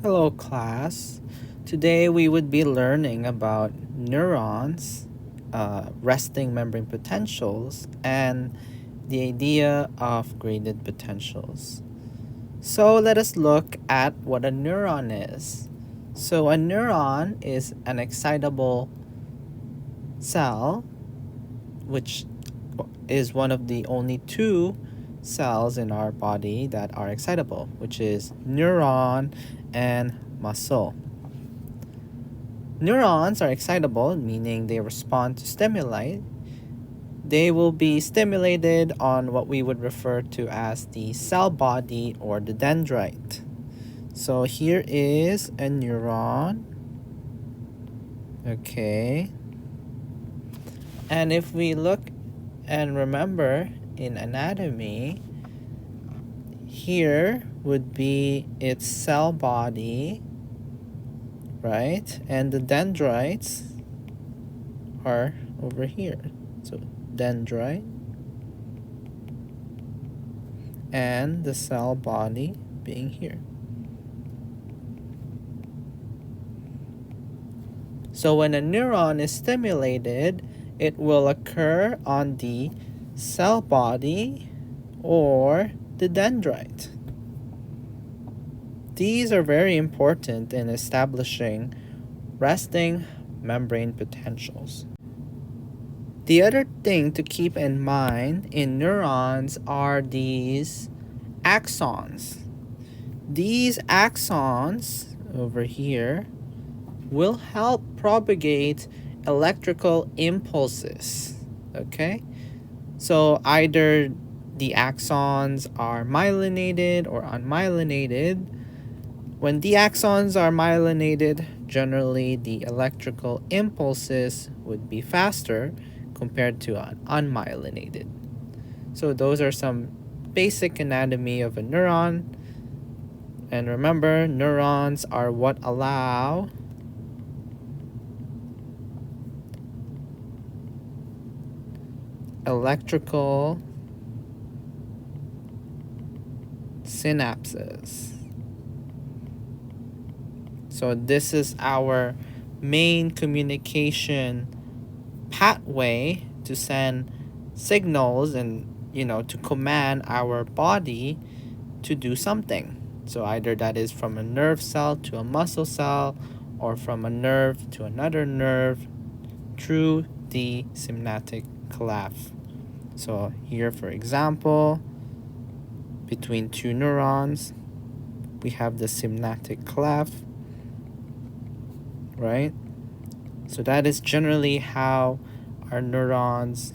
Hello, class. Today we would be learning about neurons, resting membrane potentials, and the idea of graded potentials. So let us look at what a neuron is. So a neuron is an excitable cell, which is one of the only two cells in our body that are excitable, which is neuron and muscle. Neurons are excitable, meaning they respond to stimuli. They will be stimulated on what we would refer to as the cell body or the dendrite. So here is a neuron. Okay. And if we look and remember in anatomy, here would be its cell body, right? And the dendrites are over here. So dendrite and the cell body being here. So when a neuron is stimulated, it will occur on the cell body or the dendrite. These are very important in establishing resting membrane potentials. The other thing to keep in mind in neurons are these axons. These axons over here will help propagate electrical impulses. Okay? So either the axons are myelinated or unmyelinated. When the axons are myelinated, generally the electrical impulses would be faster compared to unmyelinated. So those are some basic anatomy of a neuron. And remember, neurons are what allow electrical synapses. So this is our main communication pathway to send signals and to command our body to do something. So either that is from a nerve cell to a muscle cell or from a nerve to another nerve through the synaptic cleft. So here, for example, between two neurons, we have the synaptic cleft, right? So that is generally how our neurons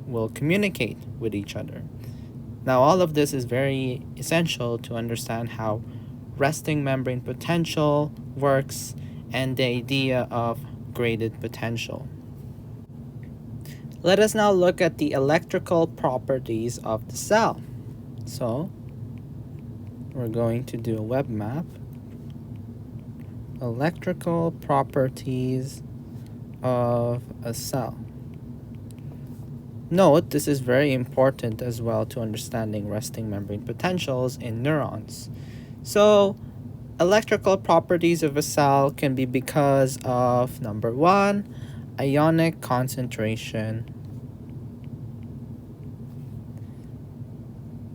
will communicate with each other. Now, all of this is very essential to understand how resting membrane potential works and the idea of graded potential. Let us now look at the electrical properties of the cell. So, we're going to do a web map. Electrical properties of a cell. Note, this is very important as well to understanding resting membrane potentials in neurons. So, electrical properties of a cell can be because of, number one, ionic concentration.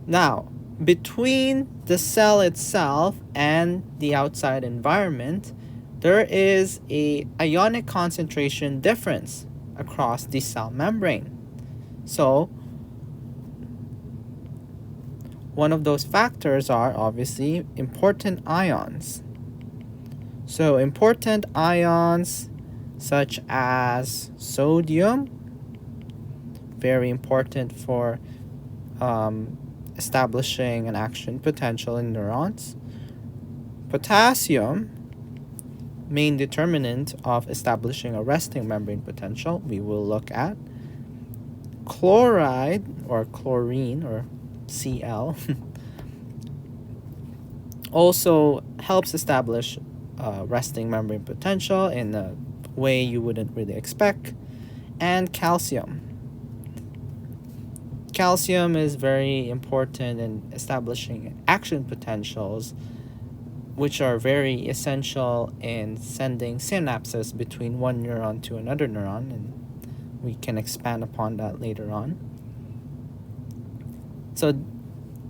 Now, between the cell itself and the outside environment, there is a ionic concentration difference across the cell membrane. So, one of those factors are obviously important ions. So, important ions such as sodium, very important for establishing an action potential in neurons. Potassium, main determinant of establishing a resting membrane potential, we will look at. Chloride or chlorine or Cl also helps establish resting membrane potential in a way you wouldn't really expect. And calcium. Calcium is very important in establishing action potentials which are very essential in sending synapses between one neuron to another neuron, and we can expand upon that later on. So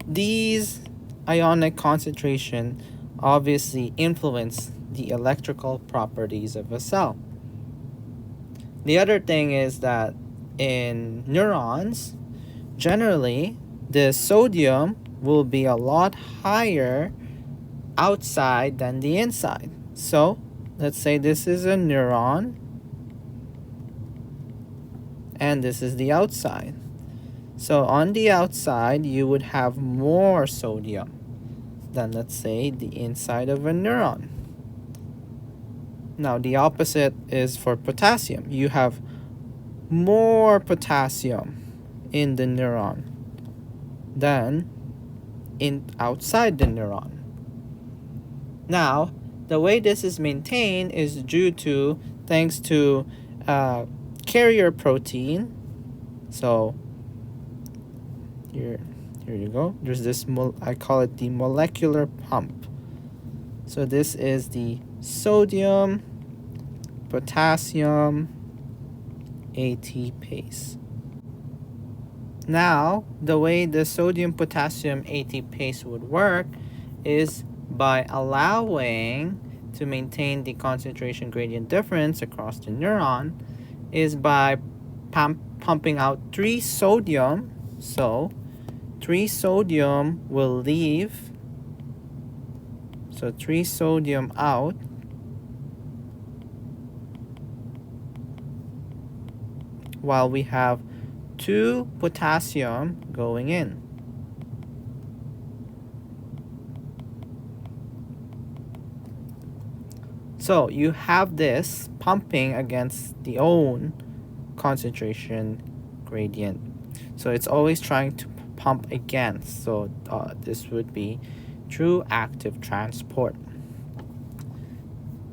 these ionic concentration obviously influence the electrical properties of a cell. The other thing is that in neurons, generally, the sodium will be a lot higher outside than the inside. So, let's say this is a neuron, and this is the outside. So, on the outside, you would have more sodium than, let's say, the inside of a neuron. Now, the opposite is for potassium. You have more potassium in the neuron than outside the neuron. Now, the way this is maintained is due to, thanks to carrier protein. So here you go. There's this, I call it the molecular pump. So this is the sodium, potassium, ATPase. Now, the way the sodium potassium ATPase would work is by allowing to maintain the concentration gradient difference across the neuron is by pumping out 3 sodium. So 3 sodium will leave. So 3 sodium out. While we have 2 potassium going in. So you have this pumping against the own concentration gradient. So it's always trying to pump against. So this would be through active transport.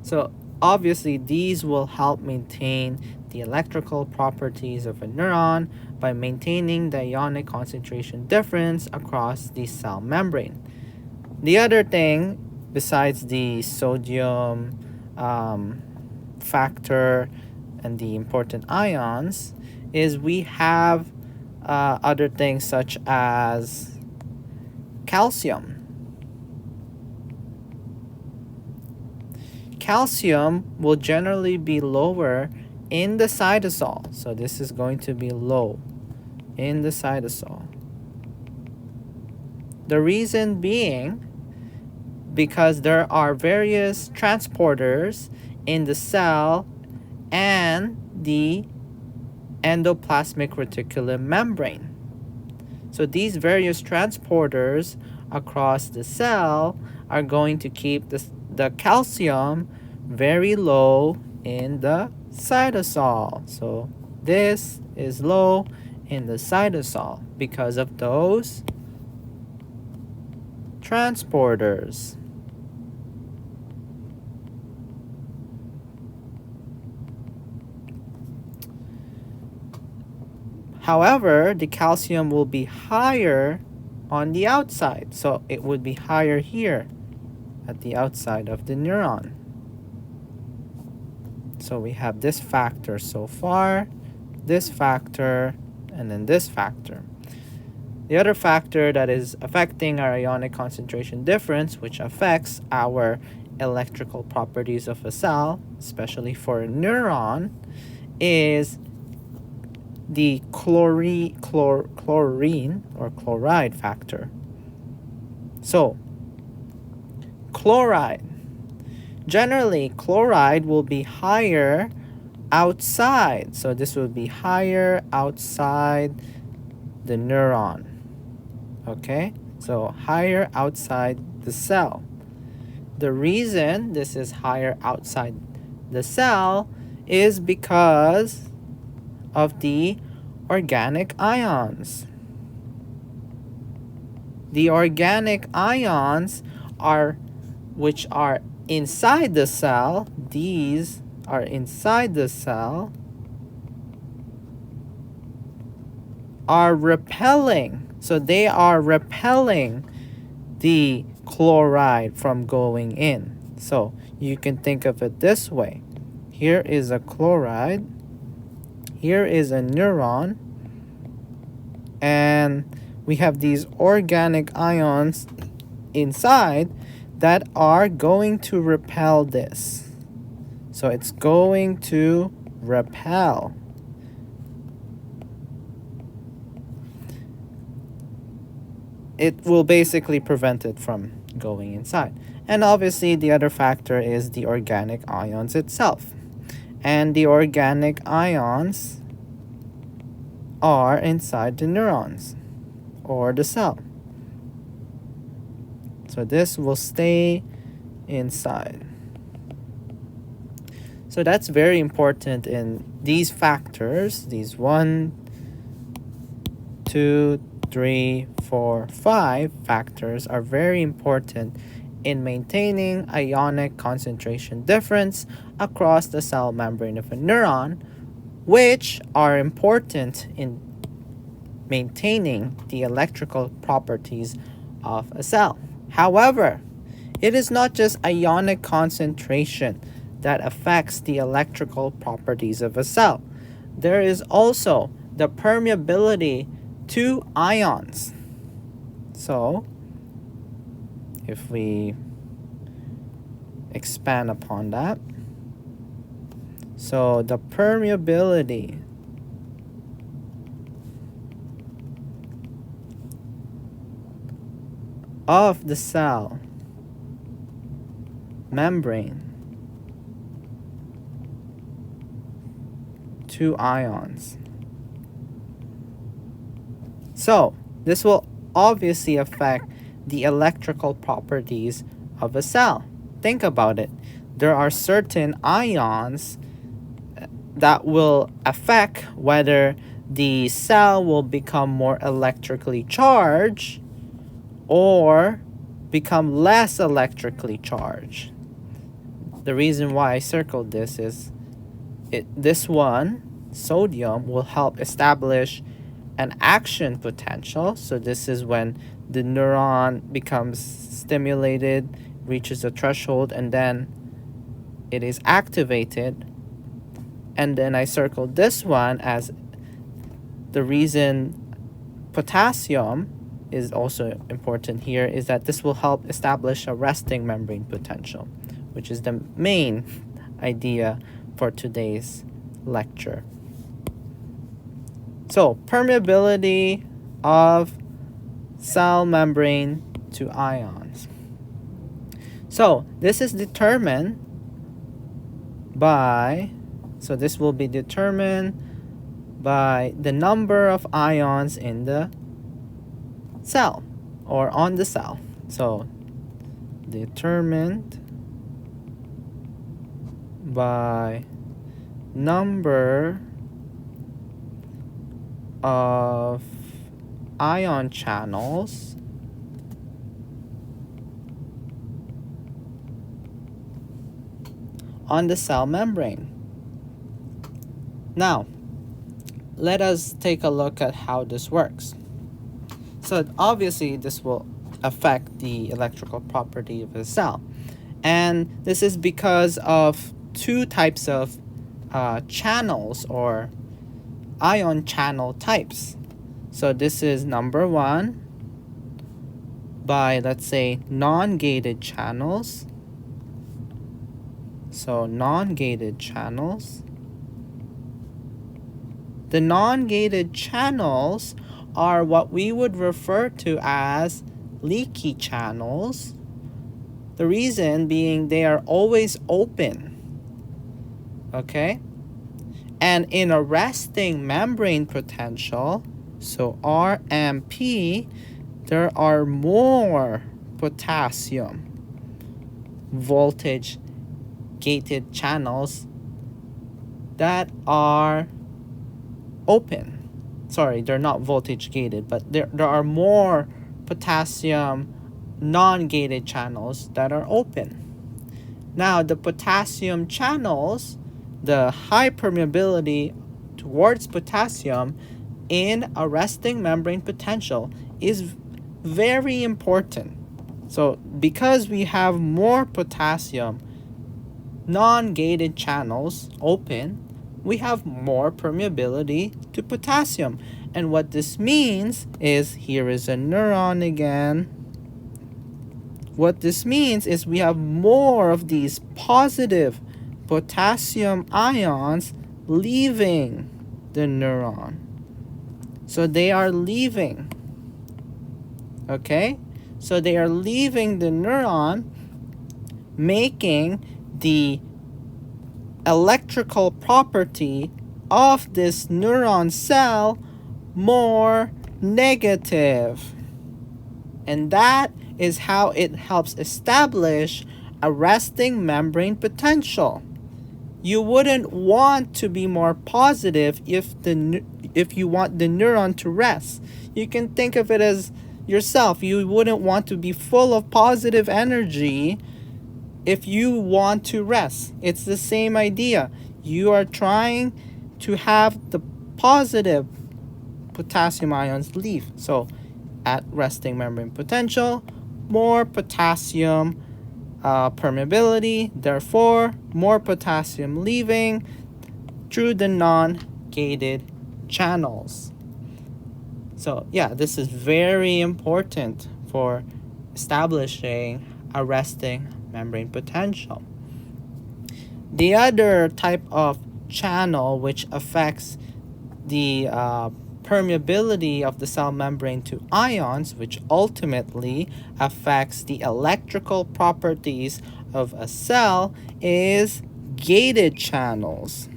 So obviously these will help maintain the electrical properties of a neuron by maintaining the ionic concentration difference across the cell membrane. The other thing, besides the sodium factor and the important ions, is we have other things such as calcium. Calcium will generally be lower in the cytosol. So this is going to be low in the cytosol. The reason being because there are various transporters in the cell and the endoplasmic reticulum membrane. So these various transporters across the cell are going to keep the calcium very low in the cytosol. So this is low in the cytosol because of those transporters. However, the calcium will be higher on the outside. So it would be higher here at the outside of the neuron. So we have this factor so far, this factor, and then this factor. The other factor that is affecting our ionic concentration difference, which affects our electrical properties of a cell, especially for a neuron, is the chlorine or chloride factor. So, chloride. Generally, chloride will be higher outside. So this will be higher outside the neuron. Okay? So higher outside the cell. The reason this is higher outside the cell is because of the organic ions. The organic ions which are inside the cell, these are inside the cell, are repelling. So they are repelling the chloride from going in. So you can think of it this way. Here is a chloride, here is a neuron, and we have these organic ions inside that are going to repel this. So it's going to repel. It will basically prevent it from going inside. And obviously the other factor is the organic ions itself. And the organic ions are inside the neurons or the cell. So this will stay inside. So that's very important in these factors, these 1, 2, 3, 4, 5 factors are very important in maintaining ionic concentration difference across the cell membrane of a neuron, which are important in maintaining the electrical properties of a cell. However, it is not just ionic concentration that affects the electrical properties of a cell. There is also the permeability to ions. So, if we expand upon that, so the permeability of the cell membrane to ions. So this will obviously affect the electrical properties of a cell. Think about it. There are certain ions that will affect whether the cell will become more electrically charged or become less electrically charged. The reason why I circled this is this one, sodium, will help establish an action potential. So this is when the neuron becomes stimulated, reaches a threshold, and then it is activated. And then I circled this one as the reason potassium is also important here is that this will help establish a resting membrane potential, which is the main idea for today's lecture. So, permeability of cell membrane to ions. So, this is determined by, so this will be determined by the number of ions in the cell or on the cell. So, determined by number of ion channels on the cell membrane. Now, let us take a look at how this works. So obviously this will affect the electrical property of a cell. And this is because of two types of channels or ion channel types. So this is number one by, let's say, non-gated channels. So non-gated channels. The non-gated channels are what we would refer to as leaky channels. The reason being they are always open. Okay? And in a resting membrane potential, so RMP, there are more potassium voltage gated channels that are open. Sorry, they're not voltage gated, but there are more potassium non-gated channels that are open. Now, the potassium channels, the high permeability towards potassium in a resting membrane potential is very important. So because we have more potassium non-gated channels open, we have more permeability to potassium. And what this means is, here is a neuron again. What this means is we have more of these positive potassium ions leaving the neuron. So they are leaving. Okay? So they are leaving the neuron, making the electrical property of this neuron cell more negative. And that is how it helps establish a resting membrane potential. You wouldn't want to be more positive if you want the neuron to rest. You can think of it as yourself. You wouldn't want to be full of positive energy if you want to rest. It's the same idea. You are trying to have the positive potassium ions leave. So at resting membrane potential, more potassium permeability, therefore more potassium leaving through the non-gated channels. So yeah, this is very important for establishing a resting membrane potential. The other type of channel which affects the permeability of the cell membrane to ions, which ultimately affects the electrical properties of a cell, is gated channels.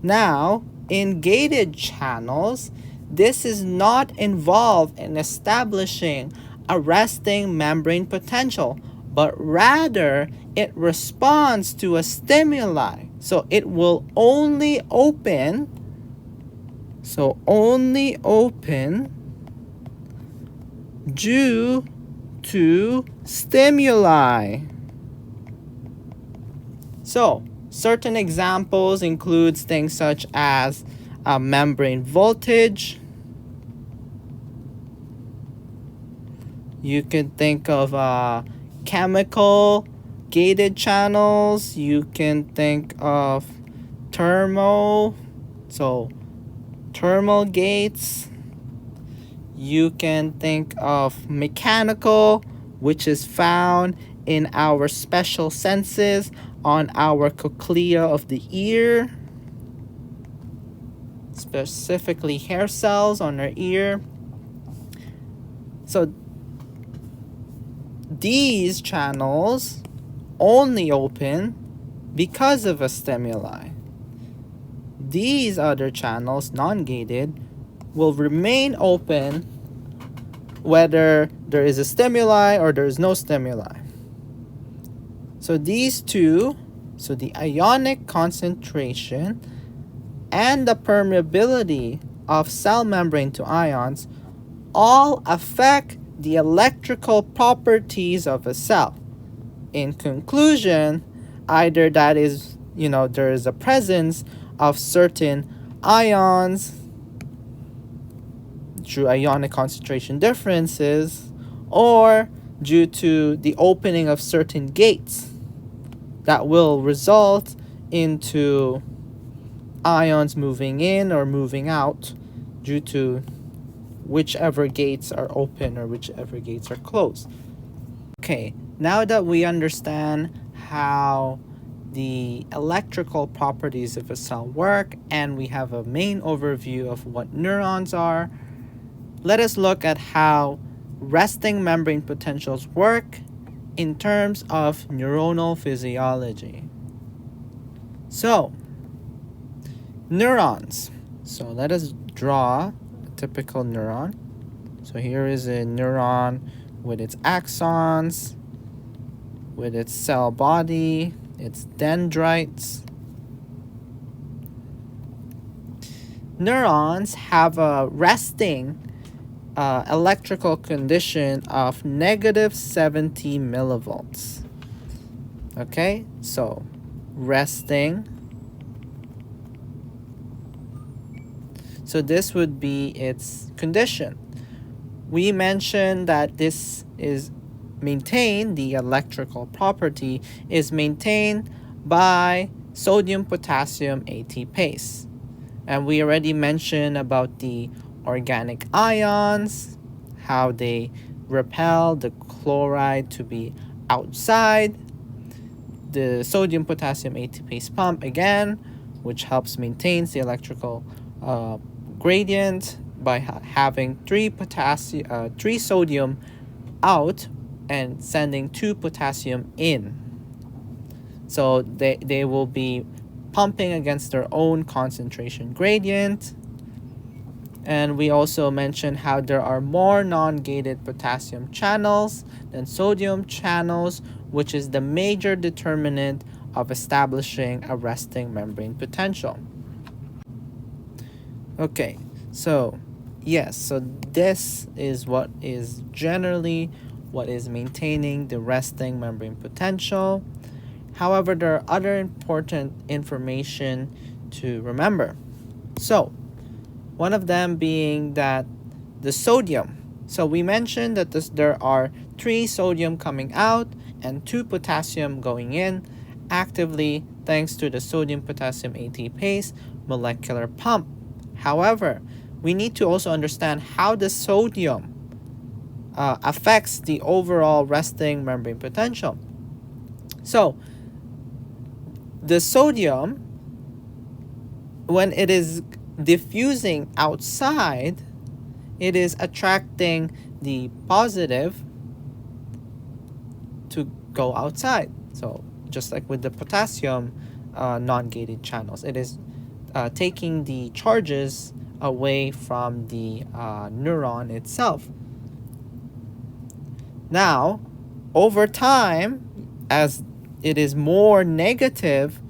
Now, in gated channels, this is not involved in establishing a resting membrane potential, but rather it responds to a stimuli. So it will only open, due to stimuli. So certain examples includes things such as membrane voltage. You can think of chemical gated channels. You can think of thermal gates. You can think of mechanical, which is found in our special senses on our cochlea of the ear, specifically hair cells on our ear. So these channels only open because of a stimuli. These other channels, non-gated, will remain open whether there is a stimuli or there is no stimuli. So these two, so the ionic concentration and the permeability of cell membrane to ions, all affect the electrical properties of a cell. In conclusion, either that is, there is a presence of certain ions through ionic concentration differences, or due to the opening of certain gates that will result into ions moving in or moving out due to whichever gates are open or whichever gates are closed. Okay, now that we understand how the electrical properties of a cell work and we have a main overview of what neurons are, let us look at how resting membrane potentials work in terms of neuronal physiology. So, neurons. So let us draw a typical neuron. So here is a neuron with its axons, with its cell body, its dendrites. Neurons have a resting electrical condition of negative 70 millivolts. Okay, so resting. So this would be its condition. We mentioned that this is maintained, the electrical property is maintained by sodium potassium ATPase. And we already mentioned about the organic ions, how they repel the chloride to be outside. The sodium potassium ATPase pump again, which helps maintain the electrical gradient by having three sodium out and sending 2 potassium in. So they will be pumping against their own concentration gradient. And we also mentioned how there are more non-gated potassium channels than sodium channels, which is the major determinant of establishing a resting membrane potential. Okay, so yes, so this is what is generally what is maintaining the resting membrane potential. However, there are other important information to remember. So, one of them being that the sodium. So we mentioned that there are 3 sodium coming out and 2 potassium going in actively thanks to the sodium potassium ATPase molecular pump. However, we need to also understand how the sodium affects the overall resting membrane potential. So the sodium, when it is diffusing outside, it is attracting the positive to go outside. So just like with the potassium non-gated channels, it is taking the charges away from the neuron itself. Now, over time, as it is more negative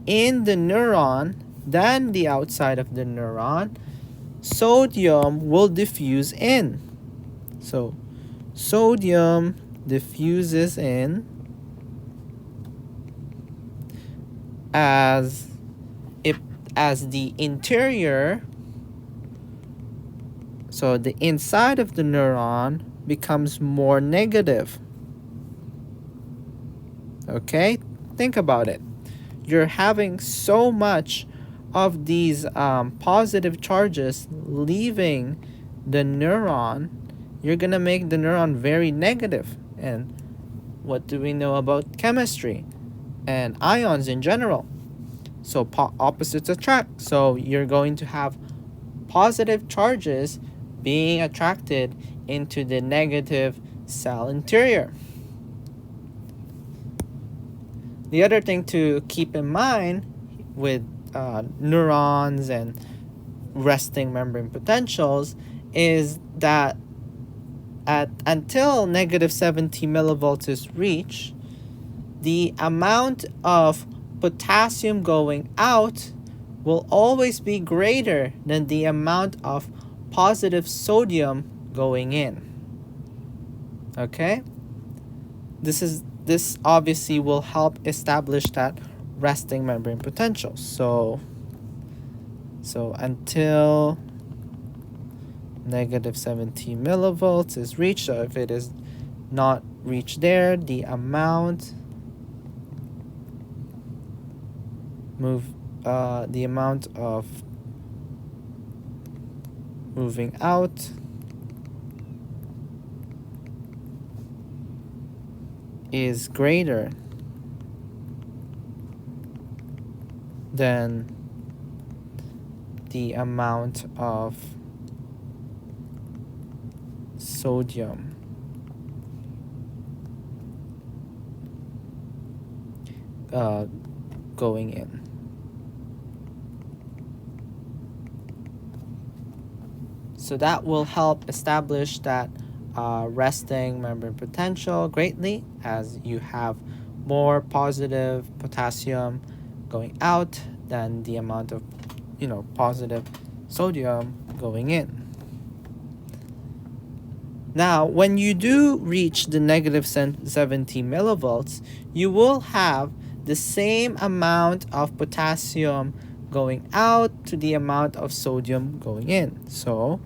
in the neuron than the outside of the neuron, sodium will diffuse in. So sodium diffuses in as the interior, so the inside of the neuron becomes more negative. Okay, think about it. You're having so much of these positive charges leaving the neuron, you're gonna make the neuron very negative. And what do we know about chemistry and ions in general? So opposites attract. So you're going to have positive charges being attracted into the negative cell interior. The other thing to keep in mind with neurons and resting membrane potentials is that until negative 70 millivolts is reached, the amount of potassium going out will always be greater than the amount of positive sodium going in. Okay? This obviously will help establish that resting membrane potential. So until negative 70 millivolts is reached, so if it is not reached there, the amount of moving out is greater than the amount of sodium going in. So that will help establish that resting membrane potential greatly, as you have more positive potassium going out than the amount of positive sodium going in. Now, when you do reach the negative 70 millivolts, you will have the same amount of potassium going out to the amount of sodium going in. So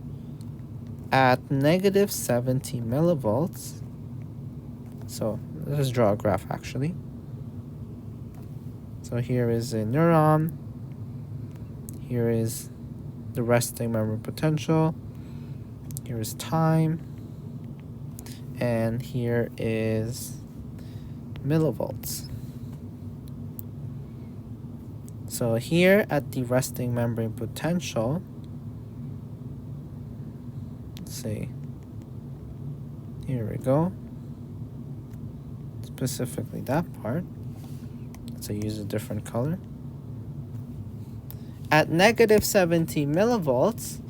at negative 70 millivolts, so let's draw a graph actually. So here is a neuron, here is the resting memory potential, here is time, and here is millivolts. So here at the resting membrane potential, let's see, here we go, specifically that part. So use a different color. At negative 70 millivolts,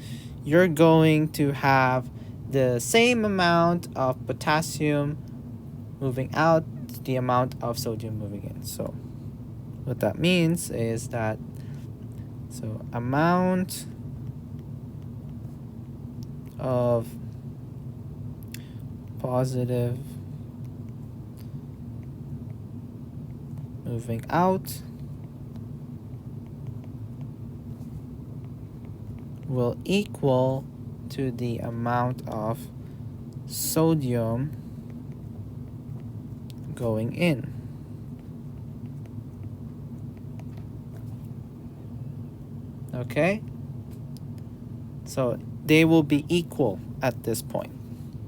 you're going to have the same amount of potassium moving out to the amount of sodium moving in. So what that means is that, so amount of positive moving out will equal to the amount of sodium going in. Okay? So they will be equal at this point.